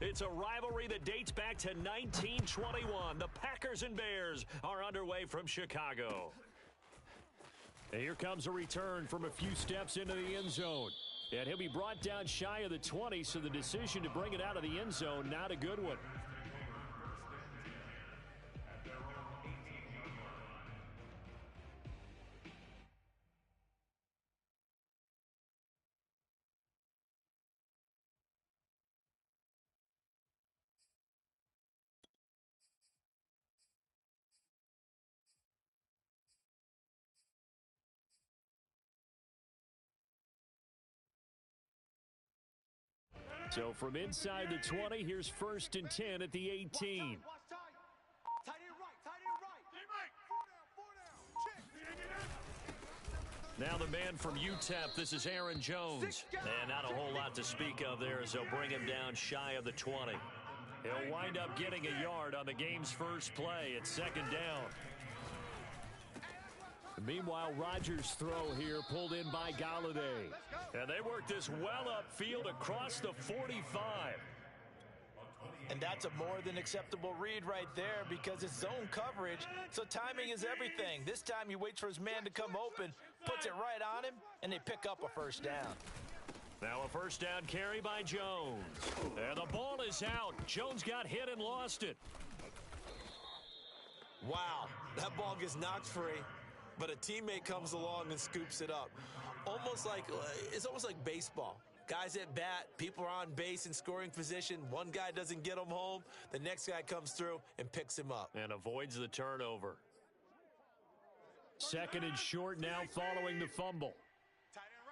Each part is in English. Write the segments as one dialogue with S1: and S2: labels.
S1: It's a rivalry that dates back to 1921. The Packers and Bears are underway from Chicago. And here comes a return from a few steps into the end zone. And he'll be brought down shy of the 20, so the decision to bring it out of the end zone, not a good one. So from inside the 20, here's 1st and 10 at the 18. Now the man from UTEP, this is Aaron Jones. And not a whole lot to speak of there as they'll bring him down shy of the 20. He'll wind up getting a yard on the game's first play. It's 2nd down. Meanwhile, Rodgers' throw here pulled in by Galladay. And they work this well upfield across the 45.
S2: And that's a more than acceptable read right there because it's zone coverage, so timing is everything. This time he waits for his man to come open, puts it right on him, and they pick up a 1st down.
S1: Now a 1st down carry by Jones. And the ball is out. Jones got hit and lost it.
S3: Wow, that ball gets knocked free. But a teammate comes along and scoops it up. It's almost like baseball. Guys at bat, people are on base in scoring position. One guy doesn't get him home. The next guy comes through and picks him up.
S1: And avoids the turnover. 2nd and short now following the fumble.
S4: Tight end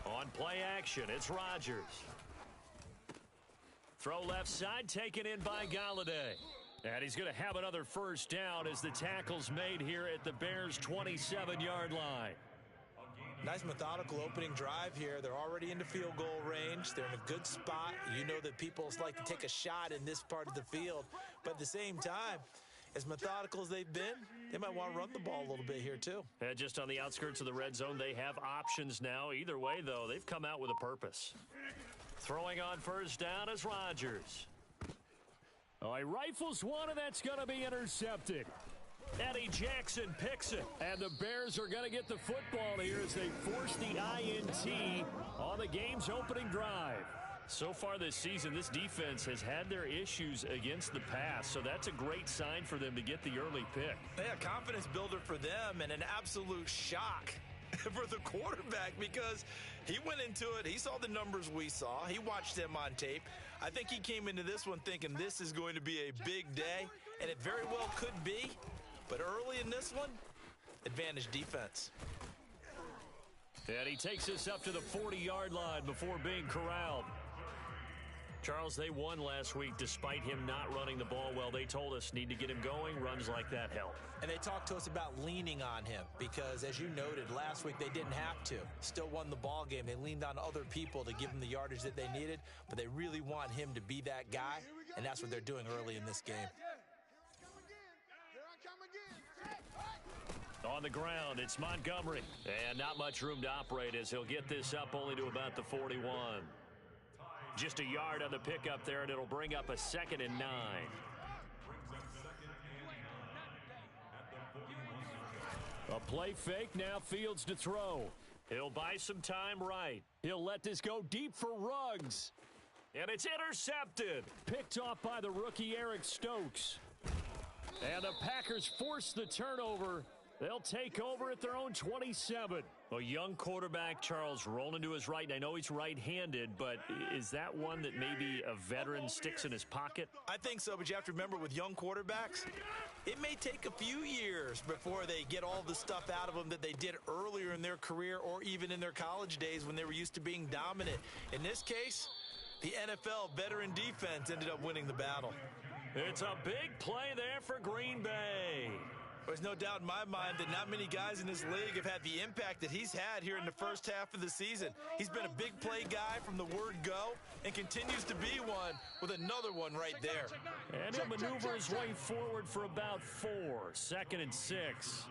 S4: right.
S1: On play action, it's Rodgers. Throw left side, taken in by Galladay. And he's going to have another 1st down as the tackle's made here at the Bears' 27-yard line.
S2: Nice methodical opening drive here. They're already into field goal range. They're in a good spot. You know that people like to take a shot in this part of the field. But at the same time, as methodical as they've been, they might want to run the ball a little bit here too.
S1: And just on the outskirts of the red zone, they have options now. Either way, though, they've come out with a purpose. Throwing on 1st down is Rodgers. Oh, he rifles one, and that's going to be intercepted. Eddie Jackson picks it. And the Bears are going to get the football here as they force the INT on the game's opening drive. So far this season, this defense has had their issues against the pass, so that's a great sign for them to get the early pick.
S2: Yeah, confidence builder for them and an absolute shock for the quarterback because he went into it. He saw the numbers we saw. He watched them on tape. I think he came into this one thinking this is going to be a big day, and it very well could be. But early in this one, advantage defense.
S1: And he takes us up to the 40-yard line before being corralled. Charles, they won last week despite him not running the ball well. They told us need to get him going. Runs like that help.
S2: And they talked to us about leaning on him because, as you noted, last week they didn't have to. Still won the ball game. They leaned on other people to give them the yardage that they needed, but they really want him to be that guy, and that's what they're doing early in this game.
S1: On the ground, it's Montgomery. And not much room to operate as he'll get this up only to about the 41. Just a yard on the pickup there, and it'll bring up a 2nd and 9. A play fake, now Fields to throw. He'll buy some time right. He'll let this go deep for Ruggs. And it's intercepted. Picked off by the rookie Eric Stokes. And the Packers force the turnover. They'll take over at their own 27. A young quarterback, Charles, rolling to his right. And I know he's right-handed, but is that one that maybe a veteran sticks in his pocket?
S2: I think so, but you have to remember with young quarterbacks, it may take a few years before they get all the stuff out of them that they did earlier in their career or even in their college days when they were used to being dominant. In this case, the NFL veteran defense ended up winning the battle.
S1: It's a big play there for Green Bay.
S2: There's no doubt in my mind that not many guys in this league have had the impact that he's had here in the first half of the season. He's been a big play guy from the word go and continues to be one with another one right there.
S1: And he'll maneuver his way forward for about 4. 2nd and 6.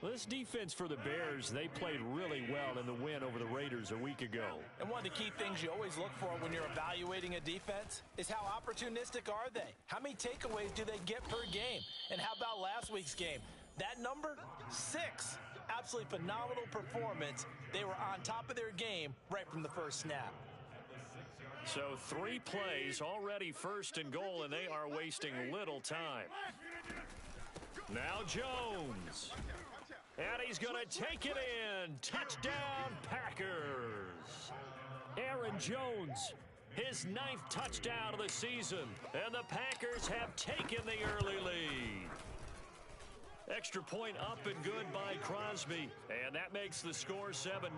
S1: This defense for the Bears, they played really well in the win over the Raiders a week ago.
S2: And one of the key things you always look for when you're evaluating a defense is how opportunistic are they? How many takeaways do they get per game? And how about last week's game? That number, 6. Absolutely phenomenal performance. They were on top of their game right from the first snap.
S1: So 3 plays, already first and goal, and they are wasting little time. Now Jones. And he's going to take it in. Touchdown, Packers. Aaron Jones, his 9th touchdown of the season. And the Packers have taken the early lead. Extra point up and good by Crosby. And that makes the score 7-0.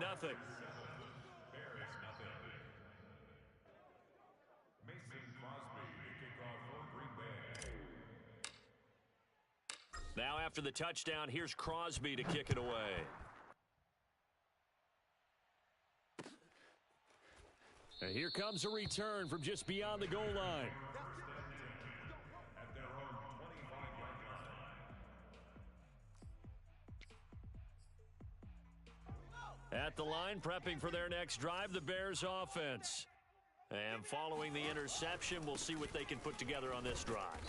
S1: Now after the touchdown, here's Crosby to kick it away. And here comes a return from just beyond the goal line. At the line, prepping for their next drive, the Bears offense. And following the interception, we'll see what they can put together on this drive.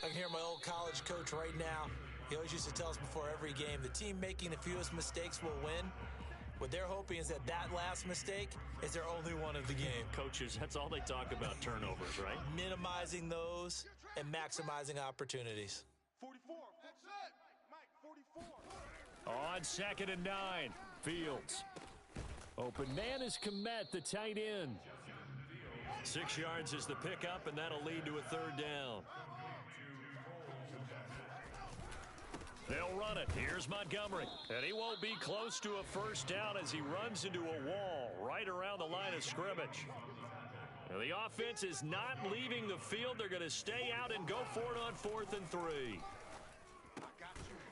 S2: I can hear my old college coach right now. He always used to tell us before every game, the team making the fewest mistakes will win. What they're hoping is that last mistake is their only one of the game.
S1: Coaches, that's all they talk about, turnovers, right?
S2: Minimizing those and maximizing opportunities.
S4: 44. That's it. Mike, 44.
S1: On 2nd and 9, Fields. Open man is Kmet, the tight end. 6 yards is the pickup, and that'll lead to a 3rd down. They'll run it. Here's Montgomery. And he won't be close to a 1st down as he runs into a wall right around the line of scrimmage. And the offense is not leaving the field. They're going to stay out and go for it on 4th and 3.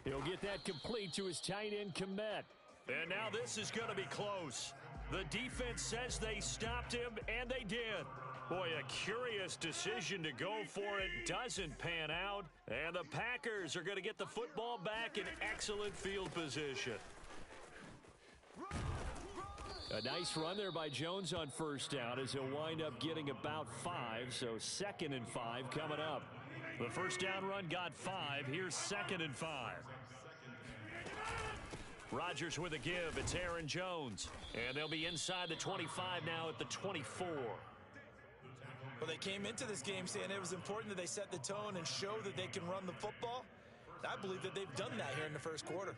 S1: He'll get that complete to his tight end, Kmet. And now this is going to be close. The defense says they stopped him, and they did. Boy, a curious decision to go for it. Doesn't pan out. And the Packers are going to get the football back in excellent field position. A nice run there by Jones on 1st down as he'll wind up getting about 5. So 2nd and 5 coming up. The 1st down run got 5. Here's 2nd and 5. Rodgers with a give. It's Aaron Jones. And they'll be inside the 25 now at the 24.
S2: Well, they came into this game saying it was important that they set the tone and show that they can run the football. I believe that they've done that here in the 1st quarter.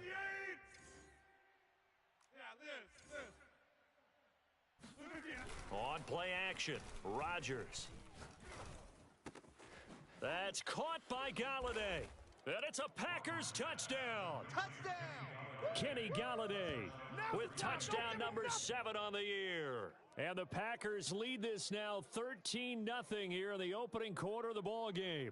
S1: On play action, Rodgers. That's caught by Galladay. And it's a Packers touchdown.
S4: Touchdown.
S1: Kenny Galladay with touchdown number 7 on the year. And the Packers lead this now 13-0 here in the opening quarter of the ball game.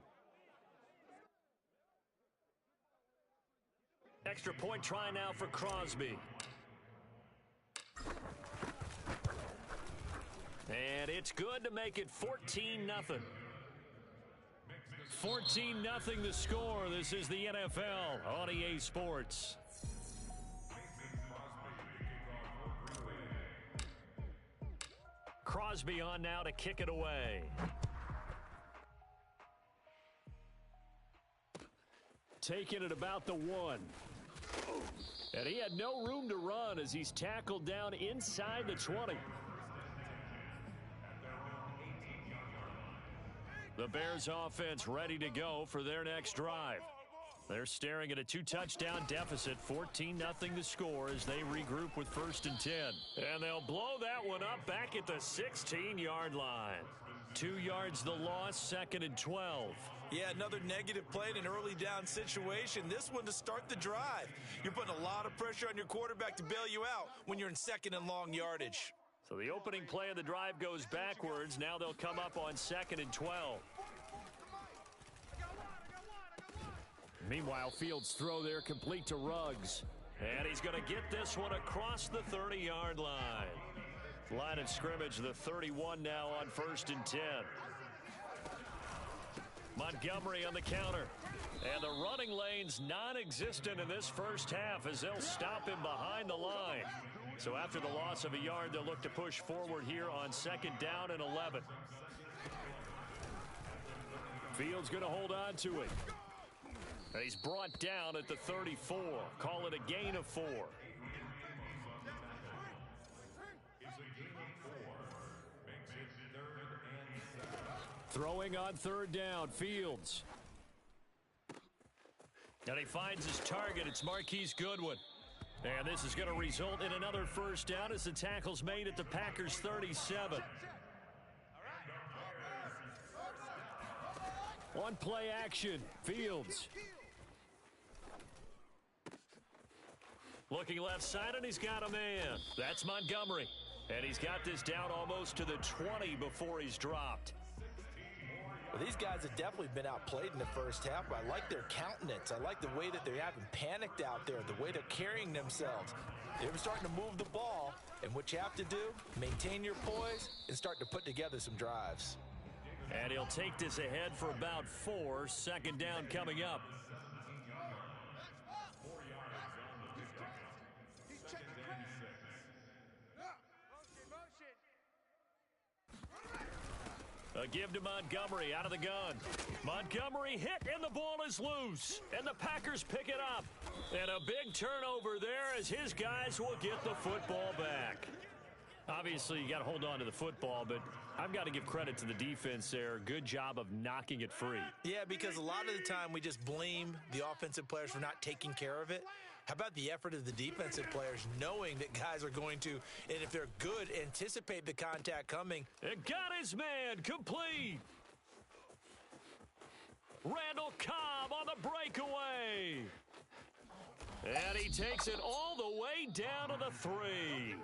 S1: Extra point try now for Crosby. And it's good to make it 14-0. 14-0 the score. This is the NFL on EA Sports. Crosby on now to kick it away. Taking it about the 1. And he had no room to run as he's tackled down inside the 20. The Bears offense ready to go for their next drive. They're staring at a 2-touchdown deficit, 14-0 the score as they regroup with 1st and 10. And they'll blow that one up back at the 16-yard line. 2 yards the loss, 2nd and 12.
S2: Yeah, another negative play in an early down situation. This one to start the drive. You're putting a lot of pressure on your quarterback to bail you out when you're in 2nd and long yardage.
S1: So the opening play of the drive goes backwards. Now they'll come up on 2nd and 12. Meanwhile, Fields' throw there complete to Ruggs. And he's going to get this one across the 30-yard line. Line of scrimmage, the 31 now on 1st and 10. Montgomery on the counter. And the running lane's non-existent in this first half as they'll stop him behind the line. So after the loss of a yard, they'll look to push forward here on 2nd down and 11. Fields going to hold on to it. And he's brought down at the 34. Call it a gain of 4. Throwing on 3rd down, Fields. And he finds his target. It's Marquise Goodwin. And this is going to result in another first down as the tackle's made at the Packers' 37. One play action, Fields. Looking left side, and he's got a man. That's Montgomery. And he's got this down almost to the 20 before he's dropped.
S2: Well, these guys have definitely been outplayed in the first half, but I like their countenance. I like the way that they haven't panicked out there, the way they're carrying themselves. They're starting to move the ball, and what you have to do, maintain your poise and start to put together some drives.
S1: And he'll take this ahead for about 4. 2nd down coming up. A give to Montgomery out of the gun. Montgomery hit, and the ball is loose. And the Packers pick it up. And a big turnover there as his guys will get the football back. Obviously, you got to hold on to the football, but I've got to give credit to the defense there. Good job of knocking it free.
S2: Yeah, because a lot of the time we just blame the offensive players for not taking care of it. How about the effort of the defensive players knowing that guys are going to, and if they're good, anticipate the contact coming.
S1: It got his man complete. Randall Cobb on the breakaway. And he takes it all the way down to the 3.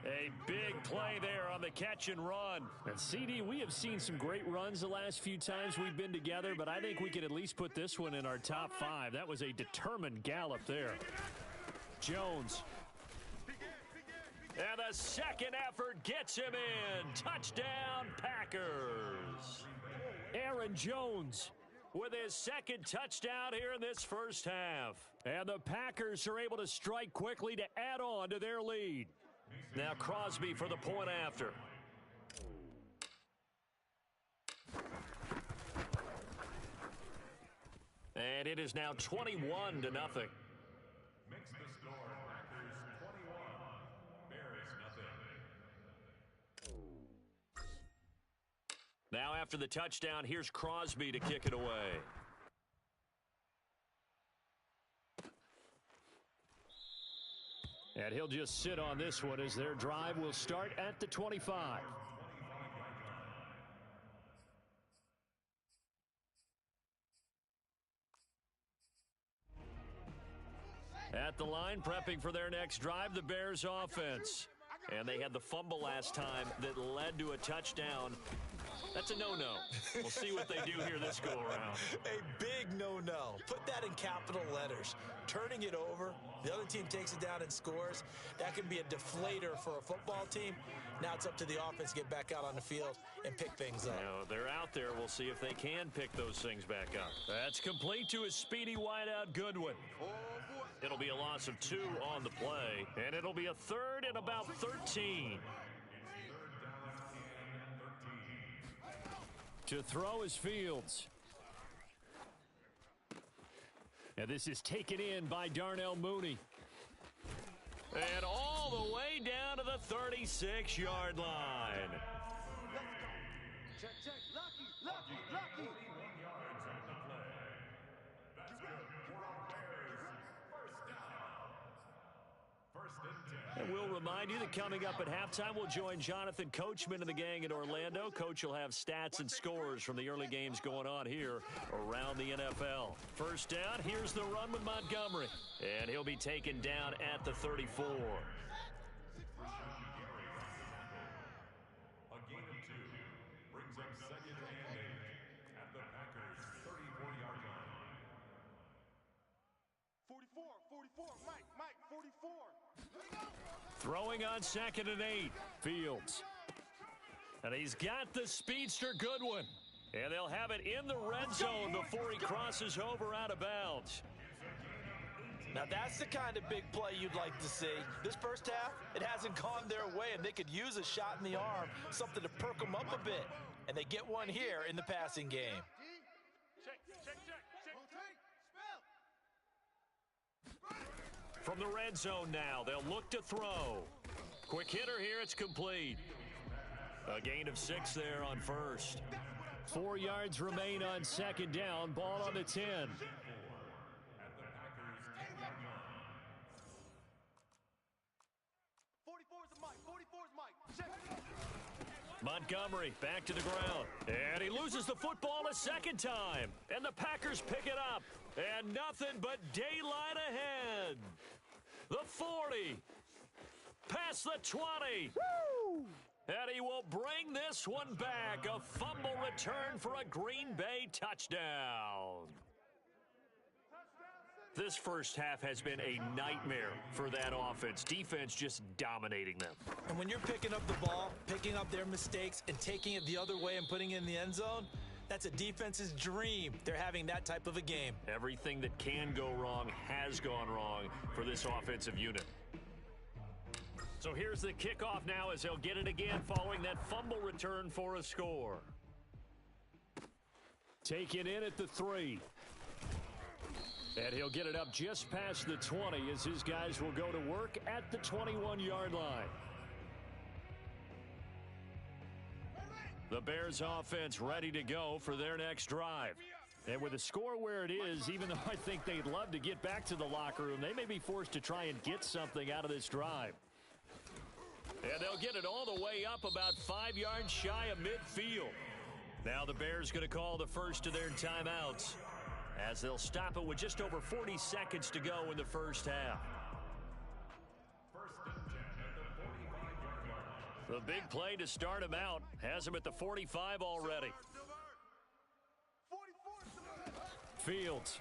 S1: A big play there on the catch and run. And CD, we have seen some great runs the last few times we've been together, but I think we could at least put this one in our top 5. That was a determined gallop there. Jones. And the second effort gets him in. Touchdown, Packers. Aaron Jones with his 2nd touchdown here in this first half. And the Packers are able to strike quickly to add on to their lead. Now Crosby for the point after. And it is now 21-0.
S4: Makes the score Packers 21, Bears nothing.
S1: Now after the touchdown, here's Crosby to kick it away. And he'll just sit on this one as their drive will start at the 25. At the line, prepping for their next drive, the Bears offense. And they had the fumble last time that led to a touchdown. That's a no-no. We'll see what they do here this go-around.
S2: A big no-no. Put that in capital letters. Turning it over, the other team takes it down and scores. That can be a deflator for a football team. Now it's up to the offense to get back out on the field and pick things up.
S1: You know, they're out there. We'll see if they can pick those things back up. That's complete to a speedy wideout Goodwin. It'll be a loss of 2 on the play, and it'll be a 3rd and about 13. To throw is Fields. And this is taken in by Darnell Mooney. And all the way down to the 36-yard line.
S4: Check, check. Lucky.
S1: And we'll remind you that coming up at halftime, we'll join Jonathan Coachman and the gang in Orlando. Coach will have stats and scores from the early games going on here around the NFL. First down, here's the run with Montgomery. And he'll be taken down at the 34.
S4: A gain of 2 brings up 2nd and 8 at the Packers' 34-yard line. 44, Mike, 44.
S1: Throwing on 2nd and 8, Fields. And he's got the speedster Goodwin. And they'll have it in the red zone before he crosses over out of bounds.
S2: Now, that's the kind of big play you'd like to see. This first half, it hasn't gone their way, and they could use a shot in the arm, something to perk them up a bit. And they get one here in the passing game.
S1: From the red zone now, they'll look to throw. Quick hitter here, it's complete. A gain of 6 there on first. 4 yards remain on second down. Ball on the 10. Montgomery back to the ground. And he loses the football a second time. And the Packers pick it up. And nothing but daylight ahead. The 40. Past the 20. Woo! And he will bring this one back. A fumble return for a Green Bay touchdown. This first half has been a nightmare for that offense. Defense just dominating them.
S2: And when you're picking up the ball, picking up their mistakes, and taking it the other way and putting it in the end zone, that's a defense's dream. They're having that type of a game.
S1: Everything that can go wrong has gone wrong for this offensive unit. So here's the kickoff now as they'll get it again following that fumble return for a score. Taken in at the 3. And he'll get it up just past the 20 as his guys will go to work at the 21-yard line. The Bears offense ready to go for their next drive. And with the score where it is, even though I think they'd love to get back to the locker room, they may be forced to try and get something out of this drive. And they'll get it all the way up about 5 yards shy of midfield. Now the Bears going to call the first of their timeouts as they'll stop it with just over 40 seconds to go in the first half. The big play to start him out has him at the 45 already. Fields.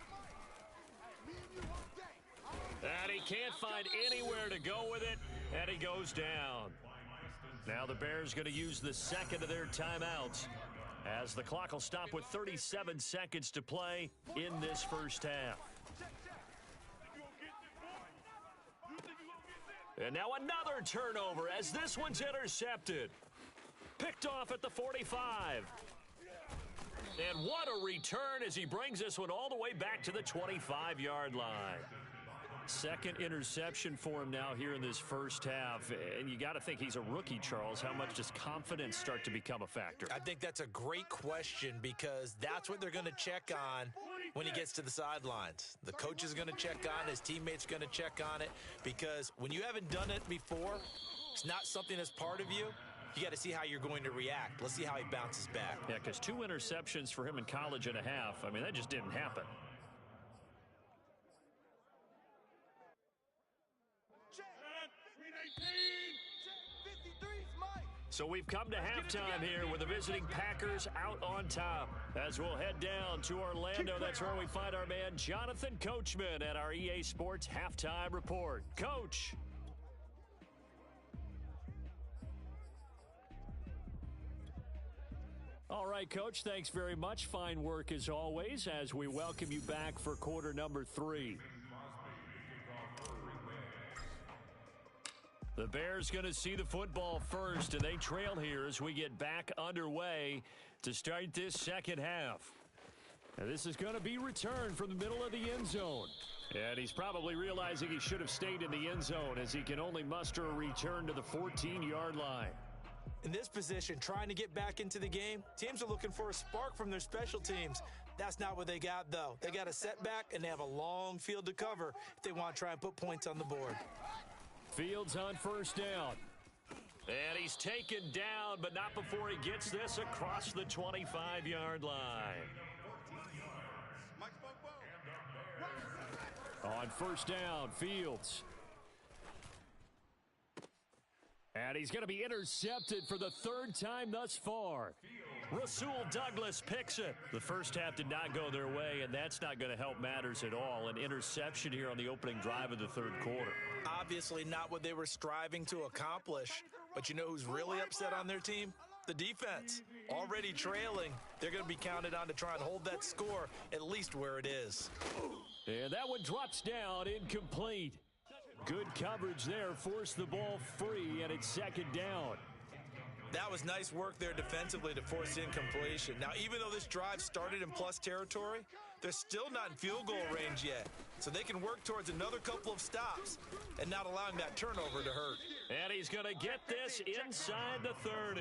S1: And he can't find anywhere to go with it, and he goes down. Now the Bears going to use the second of their timeouts as the clock will stop with 37 seconds to play in this first half. And now another turnover as this one's intercepted. Picked off at the 45. And what a return as he brings this one all the way back to the 25-yard line. Second interception for him now here in this first half. And you got to think he's a rookie, Charles. How much does confidence start to become a factor?
S2: I think that's a great question because that's what they're going to check on when he gets to the sidelines. The coach is going to check on, his teammates going to check on it because when you haven't done it before, it's not something that's part of you. You got to see how you're going to react. Let's see how he bounces back.
S1: Yeah, because 2 interceptions for him in college and a half. I mean, that just didn't happen. So we've come to halftime here with the visiting Packers out on top. As we'll head down to Orlando, that's where we find our man Jonathan Coachman at our EA Sports Halftime Report. Coach. All right, Coach, thanks very much. Fine work as always as we welcome you back for quarter number 3. The Bears going to see the football first, and they trail here as we get back underway to start this second half. And this is going to be returned from the middle of the end zone. And he's probably realizing he should have stayed in the end zone as he can only muster a return to the 14-yard line.
S2: In this position, trying to get back into the game, teams are looking for a spark from their special teams. That's not what they got, though. They got a setback, and they have a long field to cover if they want to try and put points on the board.
S1: Fields on first down. And he's taken down, but not before he gets this across the 25-yard line. On first down, Fields. And he's going to be intercepted for the 3rd time thus far. Rasul Douglas picks it. The first half did not go their way, and that's not going to help matters at all. An interception here on the opening drive of the 3rd quarter.
S2: Obviously not what they were striving to accomplish. But you know who's really upset on their team? The defense already trailing. They're going to be counted on to try and hold that score at least where it is.
S1: And that one drops down, incomplete. Good coverage there, forced the ball free, and it's second down.
S2: That was nice work there defensively to force incompletion. Now, even though this drive started in plus territory, they're still not in field goal range yet. So they can work towards another couple of stops and not allowing that turnover to hurt.
S1: And he's going to get this inside the 30.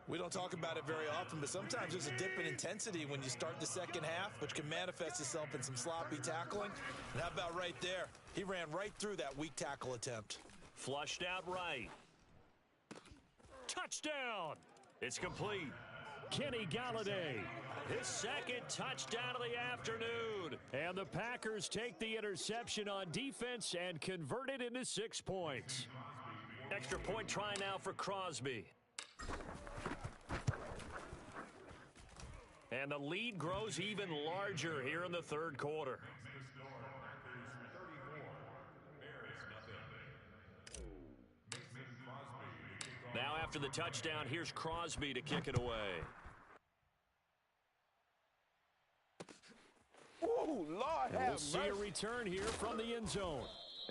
S2: We don't talk about it very often, but sometimes there's a dip in intensity when you start the second half, which can manifest itself in some sloppy tackling. And how about right there? He ran right through that weak tackle attempt.
S1: Flushed out right. Touchdown! It's complete. Kenny Galladay, his second touchdown of the afternoon. And the Packers take the interception on defense and convert it into 6 points. Extra point try now for Crosby. And the lead grows even larger here in the third quarter. Now after the touchdown, here's Crosby to kick it away.
S5: Ooh, Lord
S1: And
S5: have
S1: we'll see a
S5: mercy.
S1: return here from the end zone.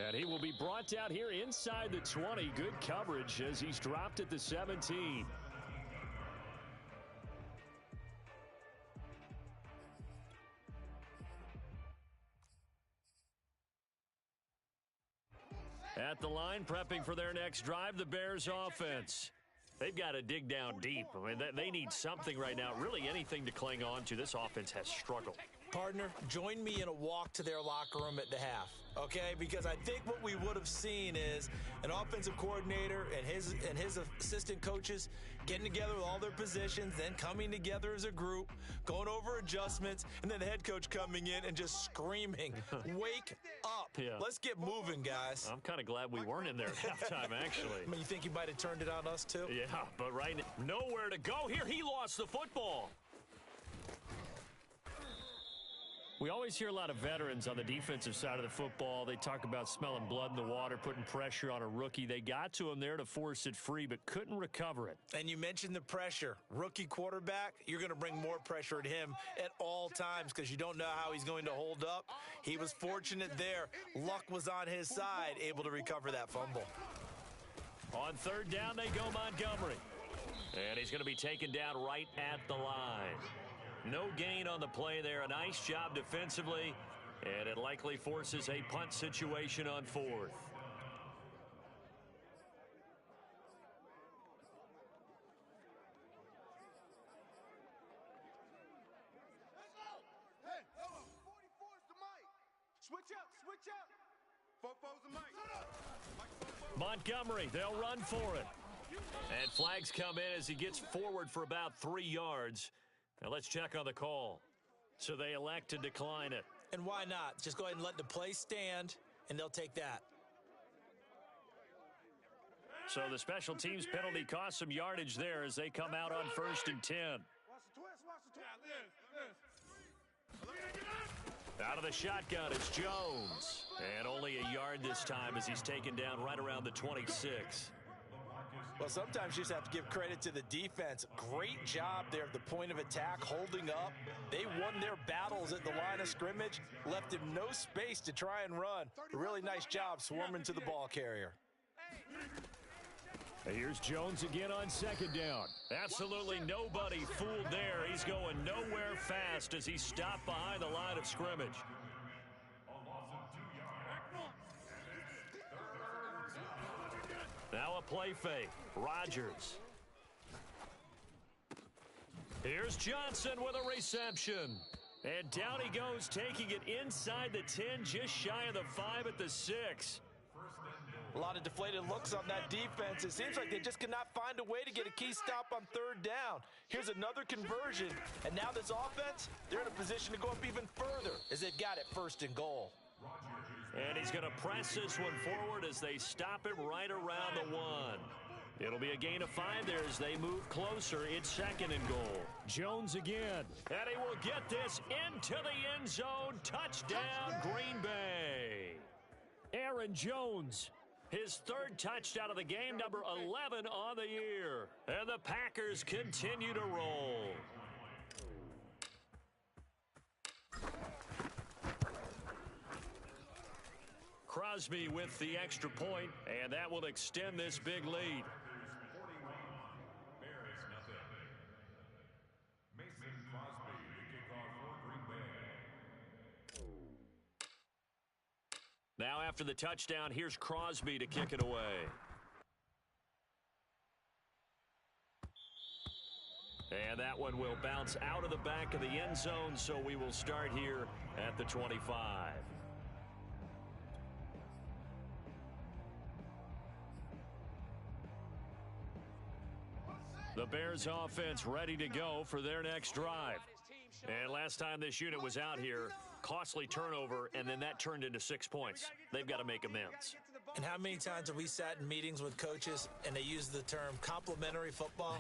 S1: And he will be brought down here inside the 20. Good coverage as he's dropped at the 17. At the line, prepping for their next drive, the Bears offense. They've got to dig down deep. I mean, they need something right now, really anything to cling on to. This offense has struggled.
S2: Partner, join me in a walk to their locker room at the half, okay? Because I think what we would have seen is an offensive coordinator and his assistant coaches getting together with all their positions, then coming together as a group, going over adjustments, and then the head coach coming in and just screaming, wake up.
S1: Yeah.
S2: Let's get moving, guys.
S1: I'm kind of glad we weren't in there at halftime, actually.
S2: I mean, you think he might have turned it on us, too?
S1: Yeah, but right now, nowhere to go here. He lost the football. We always hear a lot of veterans on the defensive side of the football. They talk about smelling blood in the water, putting pressure on a rookie. They got to him there to force it free, but couldn't recover it.
S2: And you mentioned the pressure. Rookie quarterback, you're going to bring more pressure at him at all times because you don't know how he's going to hold up. He was fortunate there. Luck was on his side, able to recover that fumble.
S1: On third down, they go Montgomery. And he's going to be taken down right at the line. No gain on the play there. A nice job defensively, and it likely forces a punt situation on fourth.
S5: Hey, 44's the mic. Switch up. Fofo's the mic.
S1: Montgomery, they'll run for it. And flags come in as he gets forward for about 3 yards. Now let's check on the call. So they elect to decline it.
S2: And why not? Just go ahead and let the play stand, and they'll take that.
S1: So the special teams penalty cost some yardage there as they come out on 1st and 10.
S5: Watch the twist.
S1: Out of the shotgun, it's Jones. And only a yard this time as he's taken down right around the 26.
S2: Well, sometimes you just have to give credit to the defense. Great job there at the point of attack, holding up. They won their battles at the line of scrimmage, left him no space to try and run. A really nice job swarming to the ball carrier.
S1: Here's Jones again on 2nd down. Absolutely nobody fooled there. He's going nowhere fast as he stopped behind the line of scrimmage. Now a play fake. Rodgers. Here's Johnson with a reception. And down he goes, taking it inside the 10, just shy of the 5 at the 6.
S2: A lot of deflated looks on that defense. It seems like they just cannot find a way to get a key stop on 3rd down. Here's another conversion, and now this offense, they're in a position to go up even further as they've got it 1st and goal.
S1: And he's going to press this one forward as they stop it right around the 1. It'll be a gain of 5 there as they move closer. It's 2nd and goal. Jones again. And he will get this into the end zone. Touchdown, Green Bay. Aaron Jones His third touchdown of the game, number 11 on the year. And the Packers continue to roll. Crosby with the extra point, and that will extend this big lead. Now after the touchdown, here's Crosby to kick it away. And that one will bounce out of the back of the end zone, so we will start here at the 25. The Bears offense ready to go for their next drive. And last time this unit was out here, costly turnover, and then that turned into 6 points. They've got to make amends.
S2: And how many times have we sat in meetings with coaches and they use the term complementary football?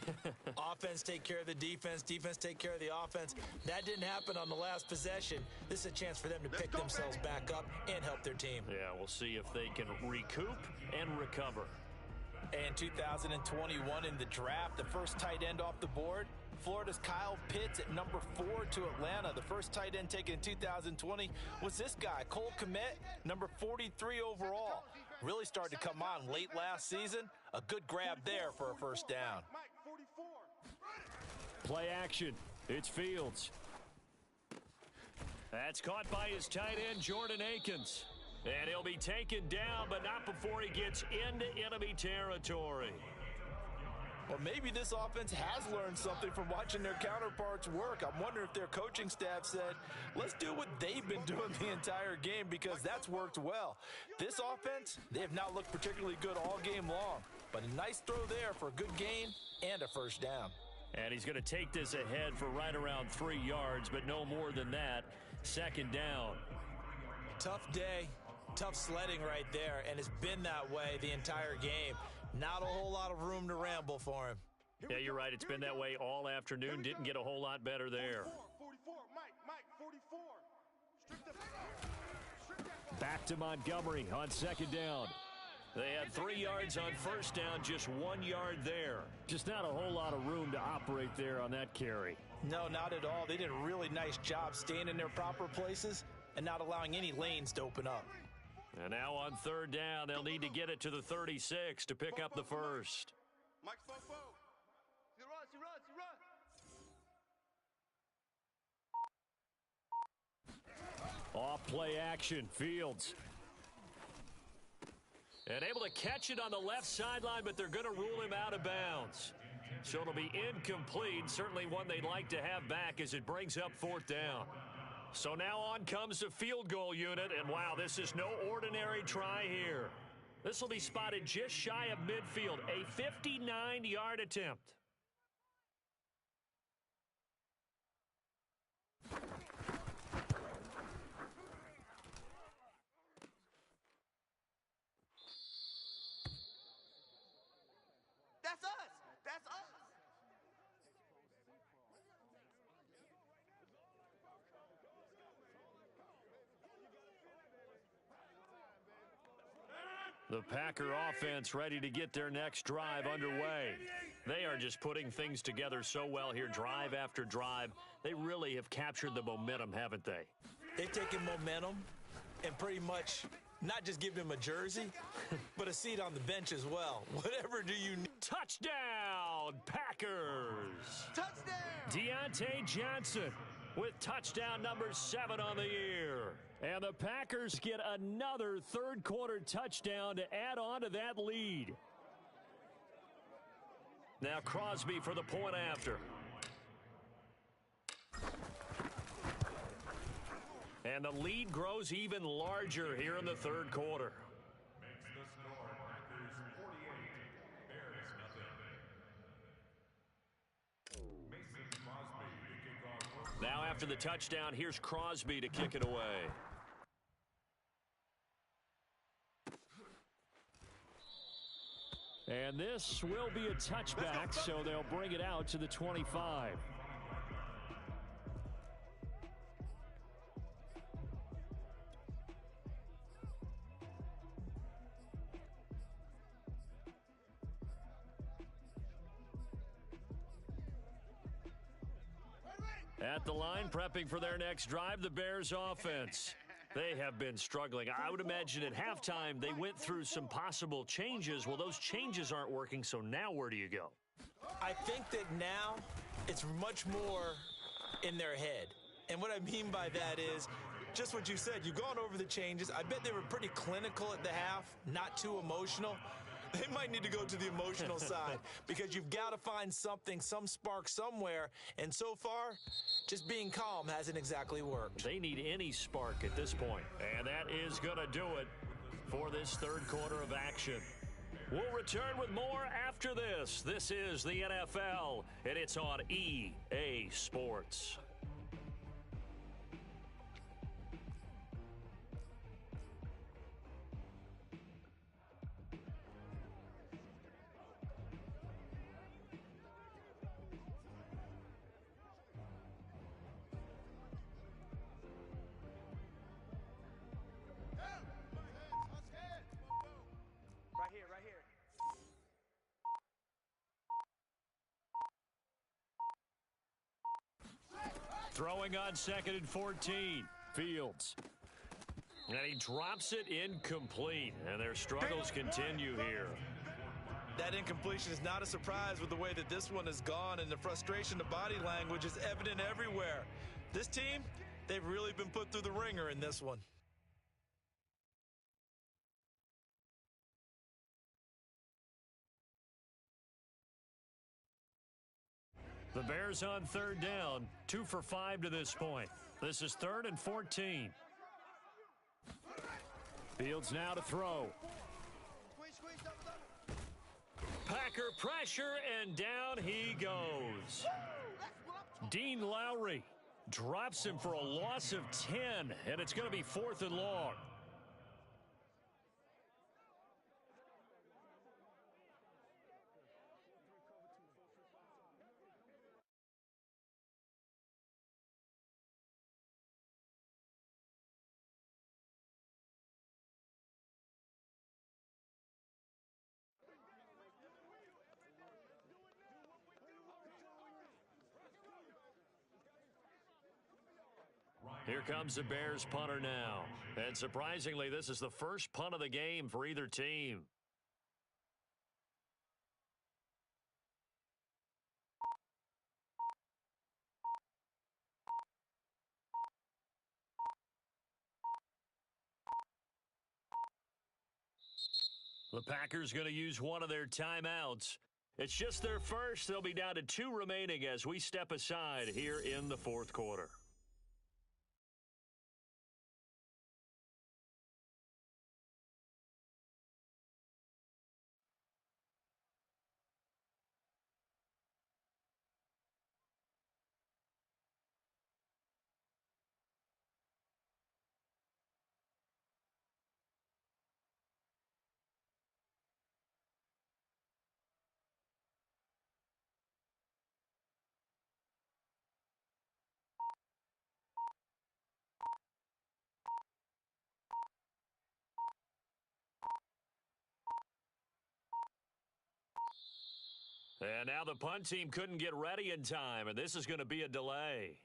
S2: Offense take care of the defense, defense take care of the offense. That didn't happen on the last possession. This is a chance for them to pick themselves back up and help their team.
S1: Yeah, we'll see if they can recoup and recover.
S2: And 2021 in the draft, the first tight end off the board, Florida's Kyle Pitts at number 4 to Atlanta. The first tight end taken in 2020 was this guy, Cole Kmet, number 43 overall. Really started to come on late last season. A good grab there for a first down.
S1: Play action. It's Fields. That's caught by his tight end, Jordan Akins. And he'll be taken down, but not before he gets into enemy territory.
S2: Well, maybe this offense has learned something from watching their counterparts work. I'm wondering if their coaching staff said, let's do what they've been doing the entire game, because that's worked well. This offense, they have not looked particularly good all game long. But a nice throw there for a good gain and a first down.
S1: And he's going to take this ahead for right around 3 yards, but no more than that. Second down.
S2: Tough day. Tough sledding right there, and it's been that way the entire game. Not a whole lot of room to ramble for him.
S1: Yeah, you're right. It's been that way all afternoon. Didn't get a whole lot better there.
S5: 44, Mike, 44.
S1: Back to Montgomery on second down. They had 3 yards on first down, just 1 yard there. Just not a whole lot of room to operate there on that carry.
S2: No, not at all. They did a really nice job staying in their proper places and not allowing any lanes to open up.
S1: And now on third down, they'll need to get it to the 36 to pick up the first.
S5: Mike, Fofo. He runs.
S1: Off play action, Fields. And able to catch it on the left sideline, but they're going to rule him out of bounds. So it'll be incomplete, certainly one they'd like to have back as it brings up fourth down. So now on comes the field goal unit, and wow, this is no ordinary try here. This will be spotted just shy of midfield, a 59-yard attempt.
S5: That's us. That's us.
S1: The Packer offense ready to get their next drive underway. They are just putting things together so well here, drive after drive. They really have captured the momentum, haven't they?
S2: They've taken momentum and pretty much not just given him a jersey, but a seat on the bench as well. Whatever do you need.
S1: Touchdown, Packers!
S5: Touchdown!
S1: Deontay Johnson with touchdown number 7 on the year. And the Packers get another third quarter touchdown to add on to that lead. Now Crosby for the point after. And the lead grows even larger here in the third quarter.
S4: Makes the score Packers 48, Bears nothing. Mason Crosby to kick off.
S1: Now after the touchdown, here's Crosby to kick it away. And this will be a touchback, so they'll bring it out to the 25. At the line, prepping for their next drive, the Bears offense. They have been struggling. I would imagine at halftime they went through some possible changes. Well, those changes aren't working, so now where do you go?
S3: I think that now it's much more in their head. And what I mean by that is just what you said. You've gone over the changes. I bet they were pretty clinical at the half, not too emotional. They might need to go to the emotional side because you've got to find something, some spark somewhere. And so far, just being calm hasn't exactly worked.
S1: They need any spark at this point. And that is going to do it for this third quarter of action. We'll return with more after this. This is the NFL, and it's on EA Sports.
S5: Right here.
S1: Throwing on 2nd and 14. Fields. And he drops it incomplete. And their struggles continue here.
S2: That incompletion is not a surprise with the way that this one has gone, and the frustration, the body language is evident everywhere. This team, they've really been put through the ringer in this one.
S1: The Bears on 3rd down, 2 for 5 to this point. This is 3rd and 14. Fields now to throw.
S5: Squeeze, double.
S1: Packer pressure, and down he goes. Dean Lowry drops him for a loss of 10, and it's going to be 4th and long. Here comes the Bears punter now. And surprisingly, this is the first punt of the game for either team. The Packers going to use one of their timeouts. It's just their first. They'll be down to 2 remaining as we step aside here in the 4th quarter. And now the punt team couldn't get ready in time, and this is going to be a delay.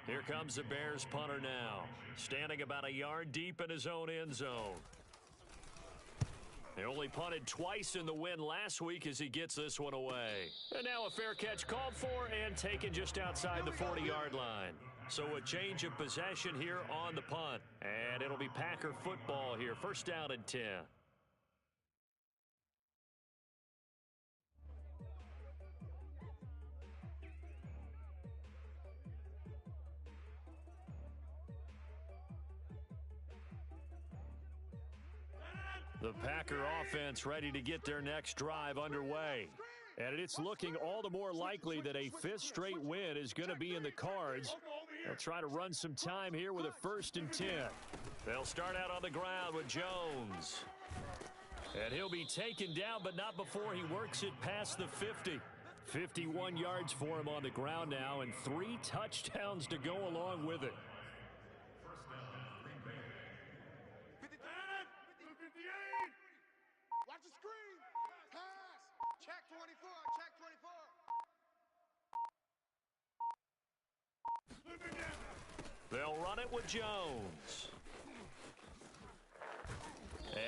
S1: Here comes the Bears punter now, standing about a yard deep in his own end zone. They only punted twice in the win last week as he gets this one away. And now a fair catch called for and taken just outside the 40-yard line. So a change of possession here on the punt. And it'll be Packer football here. First down and 10. The Packer offense ready to get their next drive underway. And it's looking all the more likely that a fifth straight win is going to be in the cards. They'll try to run some time here with a 1st and 10. They'll start out on the ground with Jones. And he'll be taken down, but not before he works it past the 50. 51 yards for him on the ground now, and 3 touchdowns to go along with it.
S5: Watch the screen. Pass. Check 24. Check 24.
S1: They'll run it with Jones.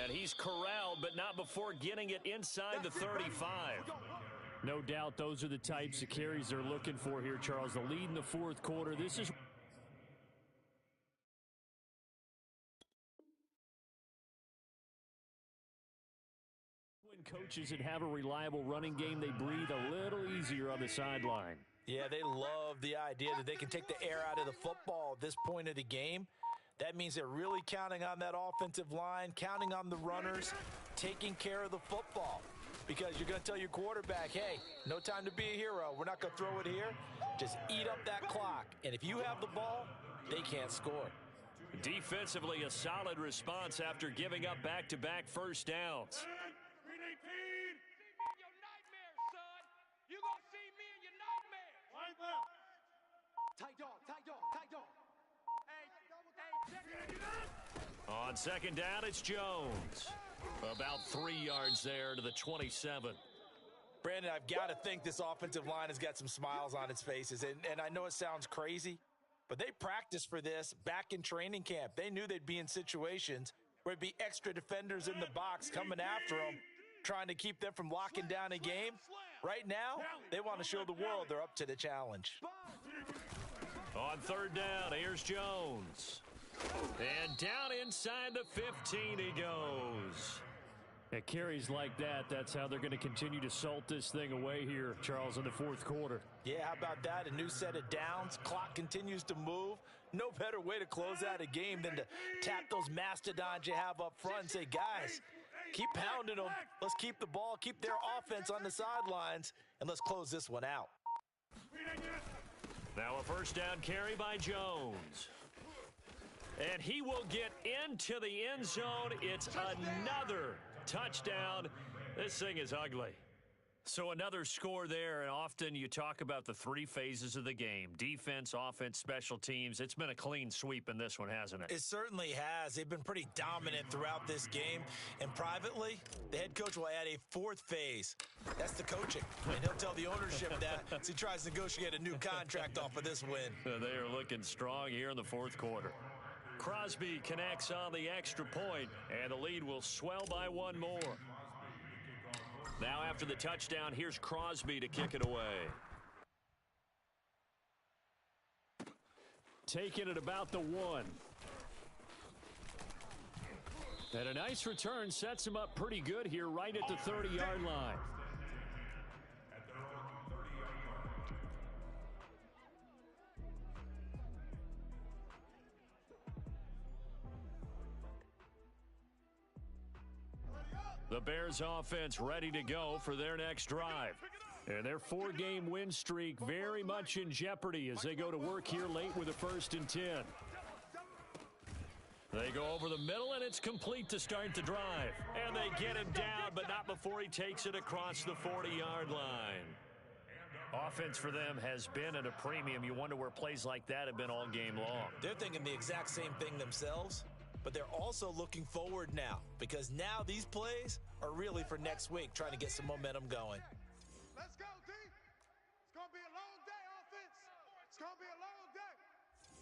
S1: And he's corralled, but not before getting it inside the 35. No doubt those are the types of carries they're looking for here, Charles. The lead in the fourth quarter. This is when coaches that have a reliable running game, they breathe a little easier on the sideline.
S2: Yeah, they love the idea that they can take the air out of the football at this point of the game. That means they're really counting on that offensive line, counting on the runners, taking care of the football. Because you're going to tell your quarterback, hey, no time to be a hero. We're not going to throw it here. Just eat up that clock. And if you have the ball, they can't score.
S1: Defensively, a solid response after giving up back-to-back first downs. On second down, it's Jones. About 3 yards there to the 27.
S2: Brandon, I've got to think this offensive line has got some smiles on its faces. And I know it sounds crazy, but they practiced for this back in training camp. They knew they'd be in situations where it'd be extra defenders in the box coming after them, trying to keep them from locking down a game. Right now, they want to show the world they're up to the challenge.
S1: On third down, here's Jones. And down inside the 15 he goes. At carries like that, that's how they're going to continue to salt this thing away here, Charles, in the fourth quarter.
S2: Yeah, how about that? A new set of downs. Clock continues to move. No better way to close out a game than to tap those mastodons you have up front and say, guys, keep pounding them. Let's keep the ball, keep their offense on the sidelines, and let's close this one out.
S1: Now a first down carry by Jones. And he will get into the end zone. It's another touchdown. This thing is ugly. So another score there, and often you talk about the 3 phases of the game. Defense, offense, special teams. It's been a clean sweep in this one, hasn't it?
S2: It certainly has. They've been pretty dominant throughout this game. And privately, the head coach will add a 4th phase. That's the coaching. And he'll tell the ownership that as he tries to negotiate a new contract off of this win.
S1: They are looking strong here in the fourth quarter. Crosby connects on the extra point, and the lead will swell by 1 more. Now after the touchdown, here's Crosby to kick it away. Taking it about the 1. And a nice return sets him up pretty good here right at the 30-yard line. The Bears offense ready to go for their next drive. And their 4-game win streak very much in jeopardy as they go to work here late with a 1st and 10. They go over the middle, and it's complete to start the drive. And they get him down, but not before he takes it across the 40-yard line. Offense for them has been at a premium. You wonder where plays like that have been all game long.
S2: They're thinking the exact same thing themselves. But they're also looking forward now, because now these plays are really for next week, trying to get some momentum going.
S5: Let's go, D. It's going to be a long day, offense. It's going to be a long day.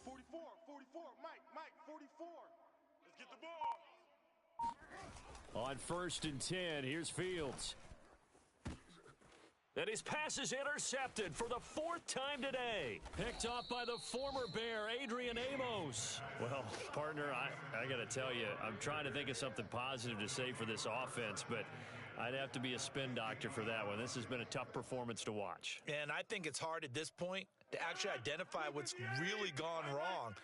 S5: 44, 44, Mike, 44. Let's get the ball.
S1: On 1st and 10, here's Fields. And his pass is intercepted for the 4th time today. Picked off by the former Bear, Adrian Amos. Well, partner, I got to tell you, I'm trying to think of something positive to say for this offense, but I'd have to be a spin doctor for that one. This has been a tough performance to watch.
S2: And I think it's hard at this point to actually identify what's really gone wrong.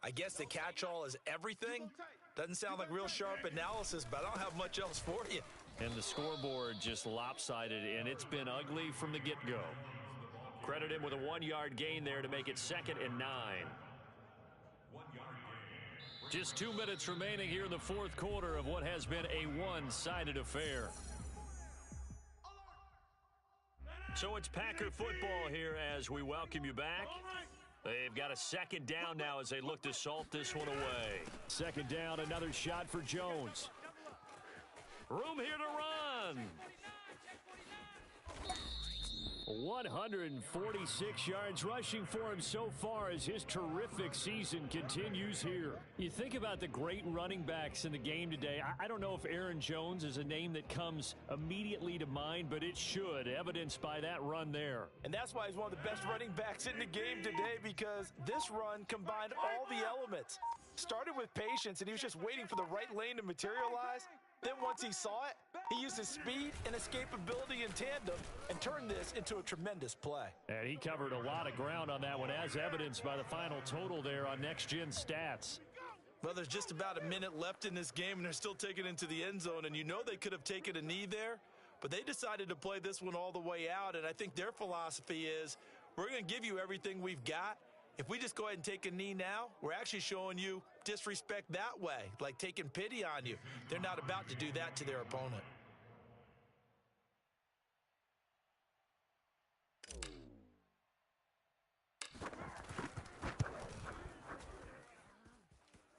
S2: I guess the catch-all is everything. Doesn't sound like real sharp analysis, but I don't have much else for you.
S1: And the scoreboard just lopsided, and it's been ugly from the get-go. Credit him with a 1-yard gain there to make it 2nd and 9. Just 2 minutes remaining here in the 4th quarter of what has been a one-sided affair. So it's Packer football here as we welcome you back. They've got a 2nd down now as they look to salt this one away. 2nd down, another shot for Jones. Room here to run. 146 yards rushing for him so far as his terrific season continues here. You think about the great running backs in the game today. I don't know if Aaron Jones is a name that comes immediately to mind, but it should, evidenced by that run there.
S2: And that's why he's one of the best running backs in the game today, because this run combined all the elements. Started with patience, and he was just waiting for the right lane to materialize. Then once he saw it, he used his speed and escapability in tandem and turned this into a tremendous play.
S1: And he covered a lot of ground on that one, as evidenced by the final total there on Next Gen Stats.
S2: Well, there's just about a minute left in this game, and they're still taking it into the end zone. And you know they could have taken a knee there, but they decided to play this one all the way out. And I think their philosophy is, we're going to give you everything we've got. If we just go ahead and take a knee now, we're actually showing you disrespect that way, like taking pity on you. They're not about to do that to their opponent.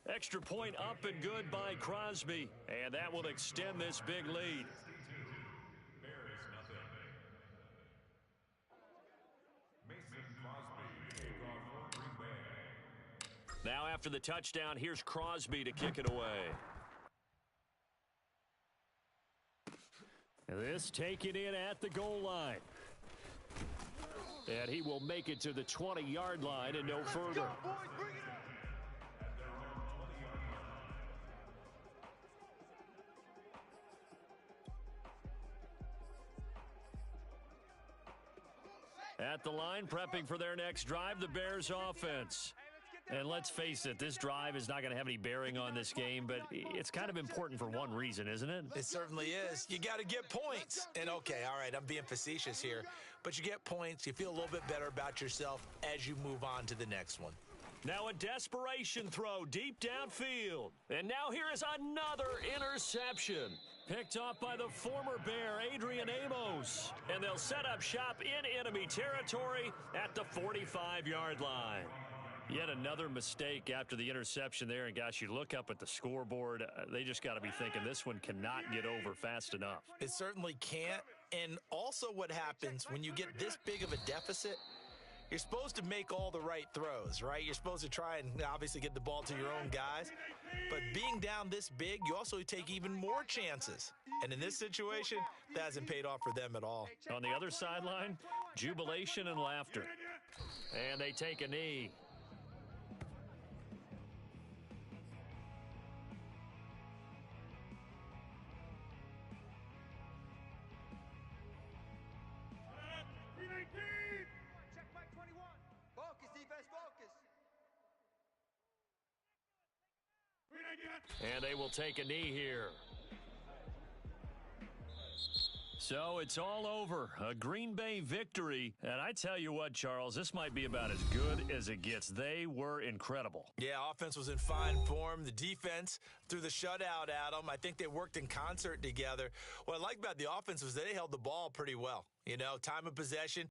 S1: Extra point up and good by Crosby, and that will extend this big lead. Now after the touchdown, here's Crosby to kick it away. This taken in at the goal line. And he will make it to the 20-yard line and no further. At the line, prepping for their next drive, the Bears offense. And let's face it, this drive is not going to have any bearing on this game, but it's kind of important for one reason, isn't it?
S2: It certainly is. You got to get points. And okay, all right, I'm being facetious here, but you get points, you feel a little bit better about yourself as you move on to the next one.
S1: Now a desperation throw deep downfield. And now here is another interception. Picked off by the former Bear, Adrian Amos. And they'll set up shop in enemy territory at the 45-yard line. Yet another mistake after the interception there. And, gosh, you look up at the scoreboard, they just got to be thinking this one cannot get over fast enough.
S2: It certainly can't. And also what happens when you get this big of a deficit, you're supposed to make all the right throws, right? You're supposed to try and obviously get the ball to your own guys. But being down this big, you also take even more chances. And in this situation, that hasn't paid off for them at all.
S1: On the other sideline, jubilation and laughter. And they take a knee. And they will take a knee here. So it's all over. A Green Bay victory. And I tell you what, Charles, this might be about as good as it gets. They were incredible.
S2: Yeah, offense was in fine form. The defense threw the shutout at them. I think they worked in concert together. What I like about the offense was they held the ball pretty well. You know, time of possession,